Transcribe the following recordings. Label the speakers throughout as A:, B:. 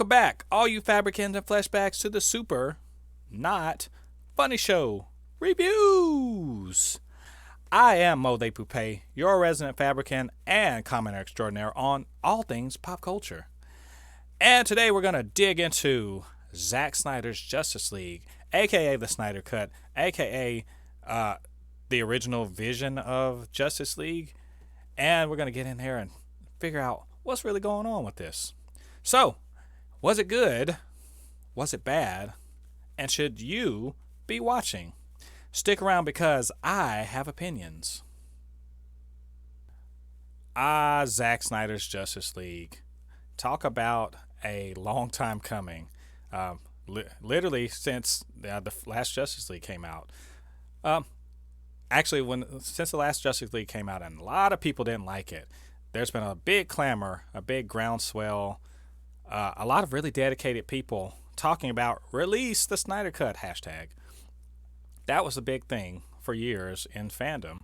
A: Welcome back, all you Fabricans and Fleshbags, to the super, not funny show reviews. I am Mo Thépuppét, your resident Fabricant and commenter extraordinaire on all things pop culture. And today we're going to dig into Zack Snyder's Justice League, aka the Snyder Cut, aka the original vision of Justice League. And we're going to get in there and figure out what's really going on with this. So, was it good? Was it bad? And should you be watching? Stick around because I have opinions. Zack Snyder's Justice League. Talk about a long time coming. Literally since the last Justice League came out. Since the last Justice League came out, and a lot of people didn't like it. There's been a big clamor, a big groundswell. A lot of really dedicated people talking about release the Snyder Cut hashtag. That was the big thing for years in fandom.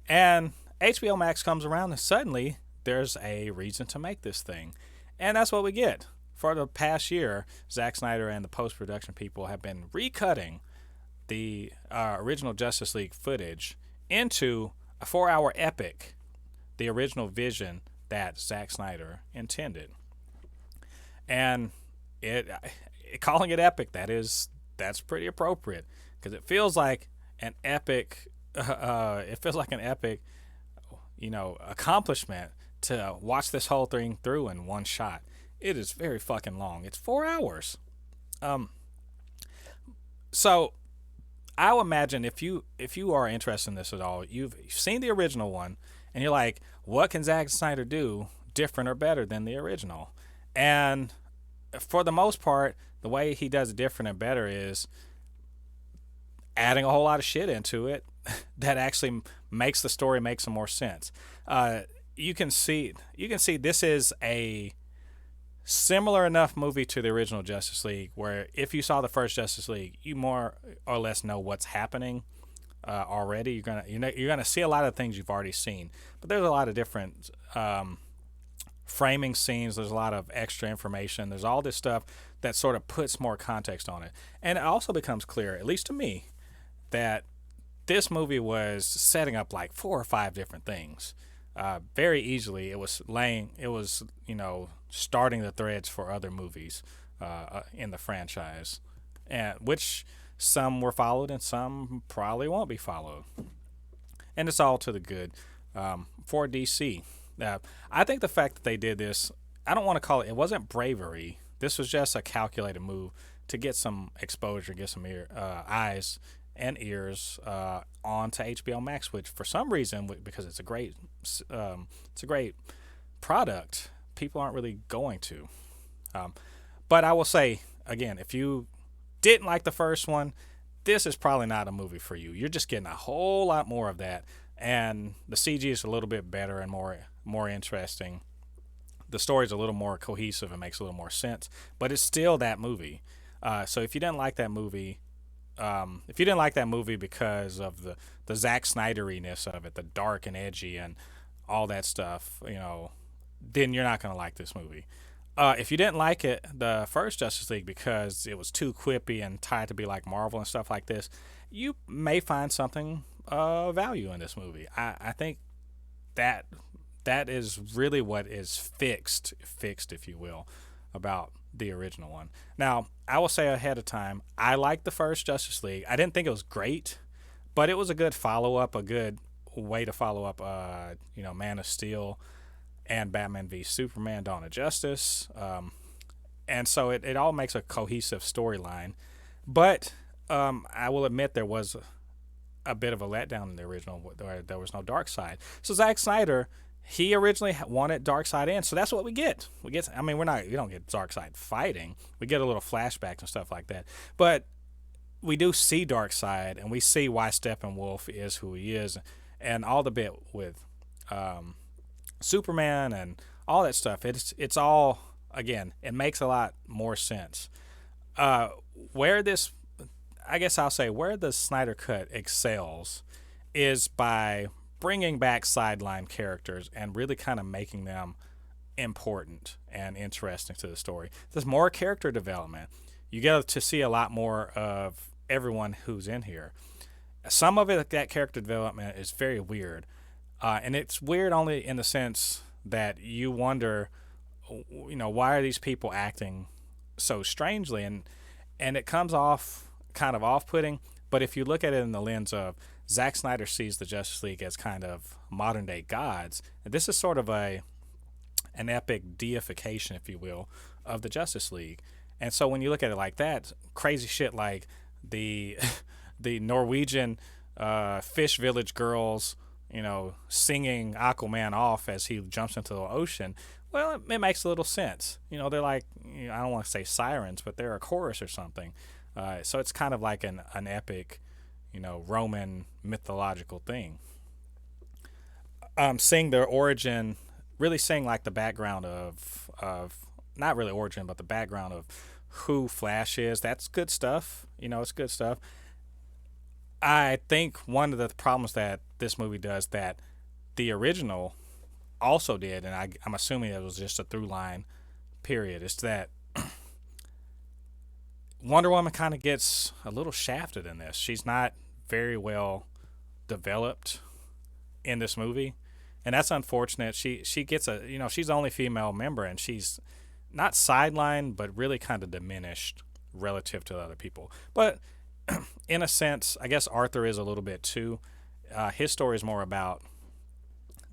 A: And HBO Max comes around and suddenly there's a reason to make this thing. And that's what we get. For the past year, Zack Snyder and the post-production people have been recutting the original Justice League footage into a 4-hour epic, the original vision that Zack Snyder intended. And calling it epic, that's pretty appropriate, because it feels like an epic. It feels like an epic, accomplishment to watch this whole thing through in one shot. It is very fucking long. It's 4 hours. So I would imagine if you are interested in this at all, you've seen the original one, and you're like, what can Zack Snyder do different or better than the original? And for the most part, the way he does it different and better is adding a whole lot of shit into it that actually makes the story make some more sense. You can see this is a similar enough movie to the original Justice League, where if you saw the first Justice League, you more or less know what's happening already. You're gonna see a lot of things you've already seen, but there's a lot of different framing scenes. There's a lot of extra information. There's all this stuff that sort of puts more context on it, and it also becomes clear, at least to me, that this movie was setting up like 4 or 5 different things. Very easily, it was starting the threads for other movies in the franchise, and which some were followed and some probably won't be followed. And it's all to the good for DC. I think the fact that they did this, I don't want to call it wasn't bravery. This was just a calculated move to get some exposure, get some eyes and ears onto HBO Max, which for some reason, because it's a great product, people aren't really going to. But I will say again, if you didn't like the first one, this is probably not a movie for you. You're just getting a whole lot more of that, and the CG is a little bit better and more interesting. The story's a little more cohesive and makes a little more sense, but it's still that movie. So if you didn't like that movie, because of the Zack Snyderiness of it, the dark and edgy and all that stuff, then you're not going to like this movie. If you didn't like it, the first Justice League, because it was too quippy and tried to be like Marvel and stuff like this, you may find something of value in this movie. I think that is really what is fixed, if you will, about the original one. Now, I will say ahead of time, I liked the first Justice League. I didn't think it was great, but it was a good follow-up, a good way to follow up, Man of Steel and Batman v Superman: Dawn of Justice. And so it all makes a cohesive storyline. But I will admit there was a bit of a letdown in the original, where there was no Darkseid. So Zack Snyder, he originally wanted Darkseid in, so that's what we get. We don't get Darkseid fighting. We get a little flashbacks and stuff like that. But we do see Darkseid, and we see why Steppenwolf is who he is, and all the bit with Superman and all that stuff. It's all, again, it makes a lot more sense. Where the Snyder Cut excels is by bringing back sideline characters and really kind of making them important and interesting to the story. There's more character development. You get to see a lot more of everyone who's in here. Some of it, that character development is very weird. And it's weird only in the sense that you wonder, why are these people acting so strangely? And it comes off kind of off-putting. But if you look at it in the lens of Zack Snyder sees the Justice League as kind of modern day gods, this is sort of an epic deification, if you will, of the Justice League. And so when you look at it like that, crazy shit like the the Norwegian fish village girls, singing Aquaman off as he jumps into the ocean. Well, it makes a little sense. They're like, I don't want to say sirens, but they're a chorus or something. So it's kind of like an epic, Roman mythological thing. Seeing their origin, really seeing like the background of not really origin, but the background of who Flash is. That's good stuff. It's good stuff. I think one of the problems that this movie does that the original also did, and I'm assuming it was just a through line, period, is that Wonder Woman kind of gets a little shafted in this. She's not very well developed in this movie, and that's unfortunate. She gets she's the only female member, and she's not sidelined, but really kind of diminished relative to other people. But in a sense, I guess Arthur is a little bit too. His story is more about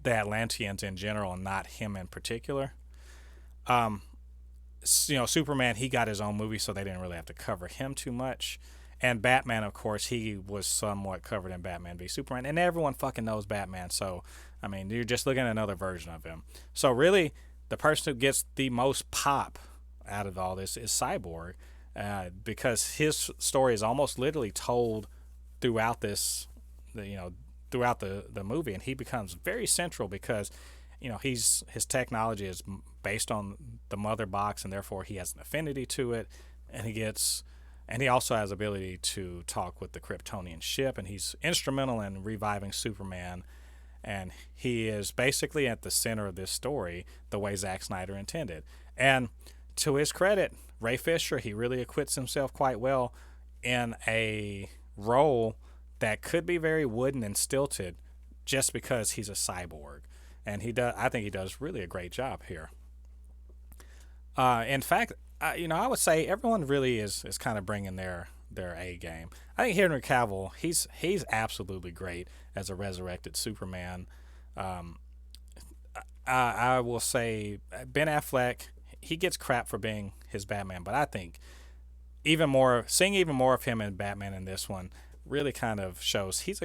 A: the Atlanteans in general, and not him in particular. Superman, he got his own movie, so they didn't really have to cover him too much. And Batman, of course, he was somewhat covered in Batman v Superman, and everyone fucking knows Batman. So, I mean, you're just looking at another version of him. So, really, the person who gets the most pop out of all this is Cyborg, because his story is almost literally told throughout this, throughout the movie, and he becomes very central because his technology is based on the mother box, and therefore he has an affinity to it, and he also has ability to talk with the Kryptonian ship, and he's instrumental in reviving Superman, and he is basically at the center of this story the way Zack Snyder intended. And to his credit, Ray Fisher, he really acquits himself quite well in a role that could be very wooden and stilted just because he's a cyborg. And I think he does really a great job here. In fact, I would say everyone really is kind of bringing their A game. I think Henry Cavill, he's absolutely great as a resurrected Superman. I will say Ben Affleck, he gets crap for being his Batman, but I think seeing even more of him in Batman in this one really kind of shows he's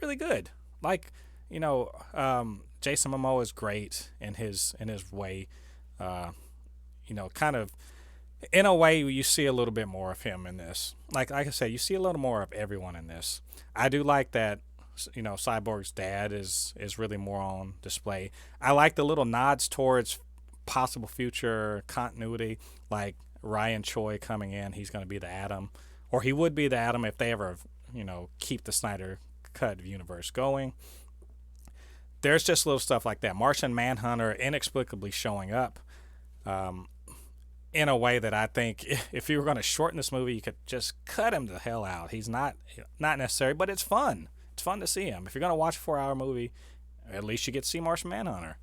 A: really good. Like, Jason Momoa is great in his way. Kind of in a way you see a little bit more of him in this. Like I said, you see a little more of everyone in this. I do like that. Cyborg's dad is really more on display. I like the little nods towards possible future continuity, like Ryan Choi coming in. He's going to be the Atom, or he would be the Atom if they ever, keep the Snyder Cut universe going. There's just little stuff like that. Martian Manhunter inexplicably showing up in a way that I think if you were going to shorten this movie, you could just cut him the hell out. He's not necessary, but it's fun. It's fun to see him. If you're going to watch a 4-hour movie, at least you get to see Martian Manhunter.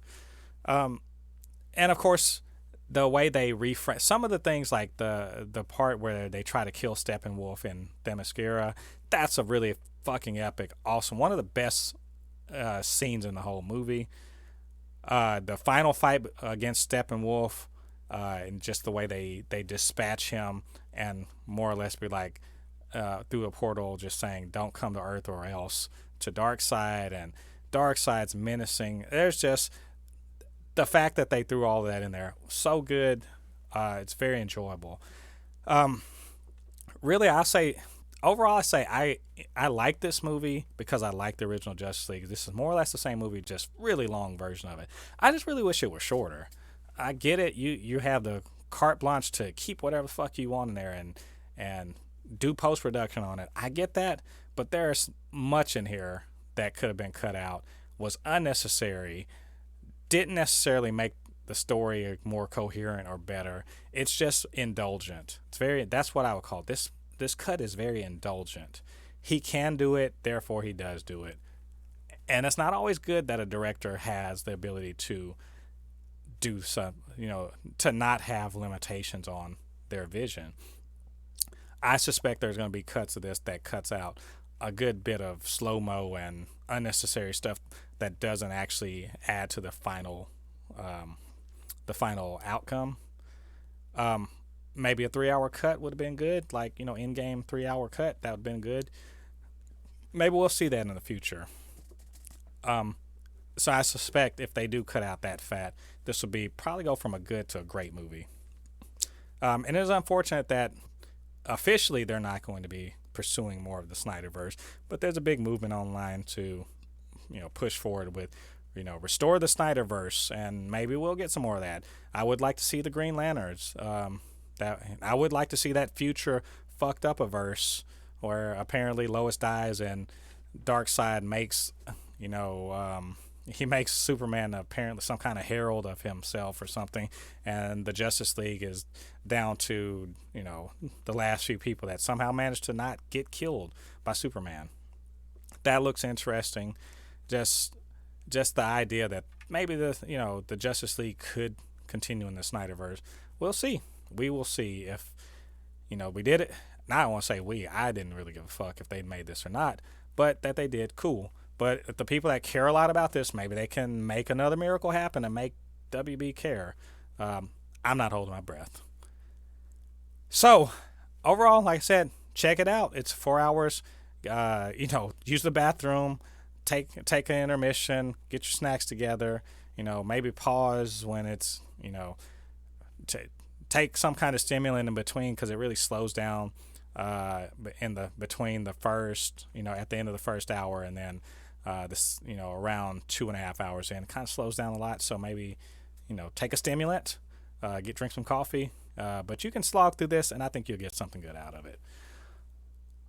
A: And of course, the way they reframe some of the things, like the part where they try to kill Steppenwolf in Themyscira, that's a really fucking epic, awesome, one of the best scenes in the whole movie. The final fight against Steppenwolf, and just the way they dispatch him and more or less be like through a portal just saying don't come to Earth or else to Darkseid, and Darkseid's menacing. There's just the fact that they threw all of that in there, so good. It's very enjoyable. Really, I say overall, I like this movie because I like the original Justice League. This is more or less the same movie, just really long version of it. I just really wish it were shorter. I get it. You have the carte blanche to keep whatever the fuck you want in there and do post-production on it. I get that, but there's much in here that could have been cut out, was unnecessary, didn't necessarily make the story more coherent or better. It's just indulgent. That's what I would call it. This cut is very indulgent. He can do it, therefore he does do it. And it's not always good that a director has the ability to do some, to not have limitations on their vision. I suspect there's going to be cuts of this that cuts out a good bit of slow-mo and unnecessary stuff that doesn't actually add to the final outcome. Maybe a 3-hour cut would have been good, like, in-game 3-hour cut, that would have been good. Maybe we'll see that in the future. So I suspect if they do cut out that fat, this will probably go from a good to a great movie. And it is unfortunate that officially they're not going to be pursuing more of the Snyderverse, but there's a big movement online to, push forward with, restore the Snyderverse, and maybe we'll get some more of that. I would like to see the Green Lanterns. I would like to see that future fucked up verse where apparently Lois dies and Darkseid makes, he makes Superman apparently some kind of herald of himself or something, and the Justice League is down to, the last few people that somehow managed to not get killed by Superman. That looks interesting. Just the idea that maybe the Justice League could continue in the Snyderverse. We'll see. We will see if, we did it. Now I want to say I didn't really give a fuck if they made this or not, but that they did, cool. But if the people that care a lot about this, maybe they can make another miracle happen and make WB care. I'm not holding my breath. So, overall, like I said, check it out. It's 4 hours. Use the bathroom, take an intermission, get your snacks together. Maybe pause when it's, take some kind of stimulant in between because it really slows down between the first, at the end of the first hour and then around 2.5 hours in. It kind of slows down a lot. So maybe, take a stimulant, drink some coffee. But you can slog through this, and I think you'll get something good out of it.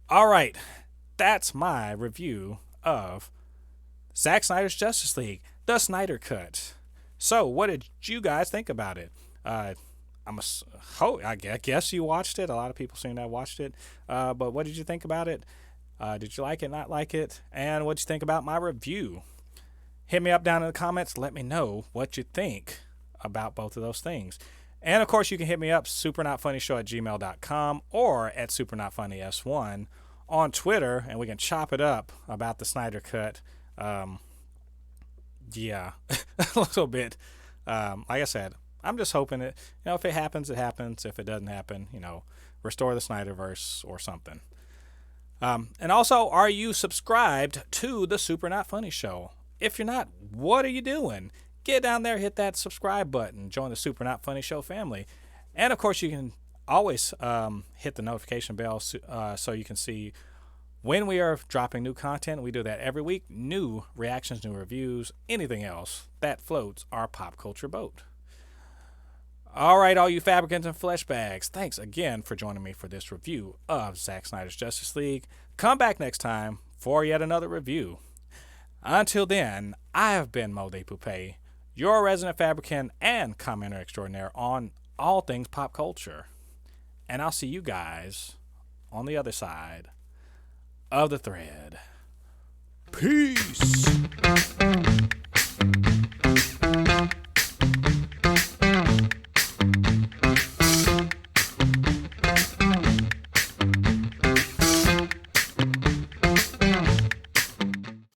A: All right. That's my review of Zack Snyder's Justice League, the Snyder Cut. So, what did you guys think about it? I guess you watched it. A lot of people seem to have watched it. But what did you think about it? Did you like it, not like it? And what did you think about my review? Hit me up down in the comments. Let me know what you think about both of those things. And, of course, you can hit me up, supernotfunnyshow@gmail.com or at supernotfunnys1 on Twitter, and we can chop it up about the Snyder Cut. Yeah, a little bit. Like I said, I'm just hoping it, if it happens, it happens. If it doesn't happen, restore the Snyderverse or something. And also, are you subscribed to the Super Not Funny Show? If you're not, what are you doing? Get down there, hit that subscribe button, join the Super Not Funny Show family. And, of course, you can always hit the notification bell so you can see when we are dropping new content. We do that every week. New reactions, new reviews, anything else that floats our pop culture boat. All right, all you Fabricans and Fleshbags, thanks again for joining me for this review of Zack Snyder's Justice League. Come back next time for yet another review. Until then, I have been Jen Thépuppét, your resident Fabricant and commenter extraordinaire on all things pop culture. And I'll see you guys on the other side of the thread. Peace.